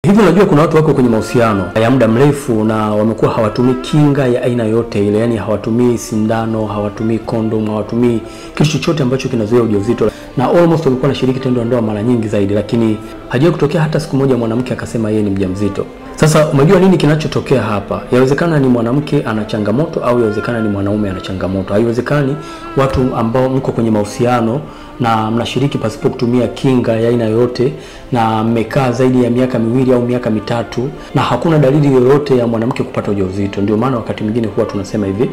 Hivyo unajua kuna watu wako kwenye mahusiano ya muda mrefu na wamekuwa hawatumii kinga ya aina yote ile, yani hawatumii sindano, hawatumii condom, hawatumii kitu chochote ambacho kinazuia ujauzito, na almost wamekuwa wanashiriki tendo la ndoa mara nyingi zaidi, lakini hajawahi kutokea hata siku moja mwanamke akasema yeye ni mjamzito. Sasa umejua nini kinachotokea hapa? Yawezekana ni mwanamke ana changamoto au yawezekana ni mwanaume ana changamoto. Haiwezekani watu ambao mko kwenye mahusiano na mnashiriki pasipo kutumia kinga ya aina yote na mmekaa zaidi ya miaka 2 au miaka 3 na hakuna dalili yoyote ya mwanamke kupata ujauzito. Ndio maana wakati mwingine huwa tunasema hivi,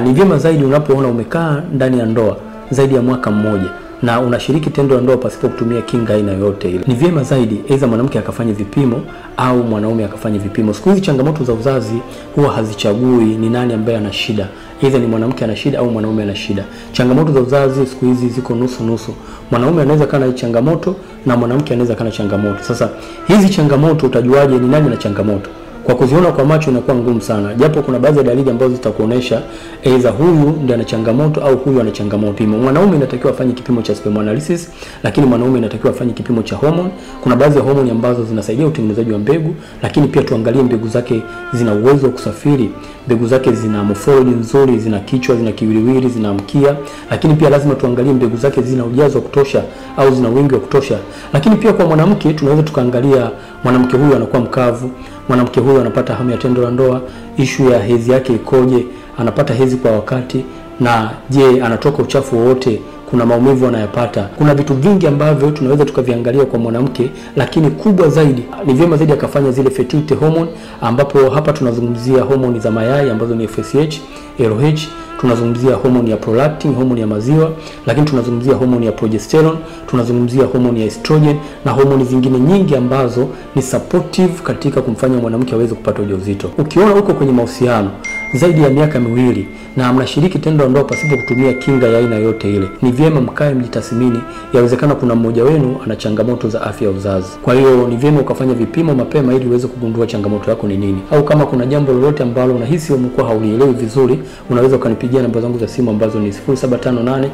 ni vyema zaidi unapoona umekaa ndani ya ndoa zaidi ya mwaka mmoja na unashiriki tendo la ndoa pasipo kutumia kinga aina yote ile, ni vyema zaidi aidha mwanamke akafanya vipimo au mwanaume akafanya vipimo. Siku hizi changamoto za uzazi huwa hazichagui ni nani ambaye ana shida, aidha ni mwanamke ana shida au mwanaume ana shida. Changamoto za uzazi siku hizi ziko nusu nusu. Mwanaume anaweza kana na changamoto na mwanamke anaweza kana changamoto. Sasa hizi changamoto utajuaje ni nani ana changamoto? Kwa kuziona kwa macho inakuwa ngumu sana, japo kuna baadhi ya dalili ambazo zitakuonesha aidha huyu ndiye ana changamoto au huyu ana changamoto. Mwanaume inatakiwa afanye kipimo cha sperm analysis, lakini mwanaume inatakiwa afanye kipimo cha hormone. Kuna baadhi ya hormone ambazo zinasaidia utengenezaji wa mbegu, lakini pia tuangalie mbegu zake zina uwezo wa kusafiri, mbegu zake zina morphology nzuri, zina kichwa, zina kiwiliwili, zina mkia, lakini pia lazima tuangalie mbegu zake zina ujazo wa kutosha au zina wingi wa kutosha. Lakini pia kwa mwanamke tunaweza tukaangalia mwanamke huyu anakuwa mkavu, mwanamke huyu anapata hamu ya tendo la ndoa, issue ya hedhi yake ikoje, anapata hedhi kwa wakati, na je anatoka uchafu wowote, kuna maumivu anayopata. Kuna vitu vingi ambavyo tunaweza tukaviangalia kwa mwanamke, lakini kubwa zaidi ni vyema zaidi akafanya zile fertility hormone, ambapo hapa tunazungumzia hormone za mayai ambazo ni FSH, LH, tunazungumzia hormone ya prolactin, hormone ya maziwa, lakini tunazungumzia hormone ya progesterone, tunazungumzia hormone ya estrogen na hormone zingine nyingi ambazo ni supportive katika kumfanya mwanamke aweze kupata ujauzito. Ukiona uko kwenye mahusiano zaidi ya miaka 2 na mnashiriki tendo la ndoa pasipo kutumia kinga ya aina yote ile, ni vyema mkae mjitathmini. Yawezekana kuna mmoja wenu ana changamoto za afya ya uzazi. Kwa hiyo ni vyema ukafanya vipimo mapema ili uweze kugundua changamoto yako ni nini. Au kama kuna jambo lolote ambalo unahisi umekuwa haulielewi vizuri, unaweza ukanipigia namba zangu za simu ambazo ni 0758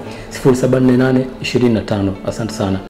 0748 25. Asante sana.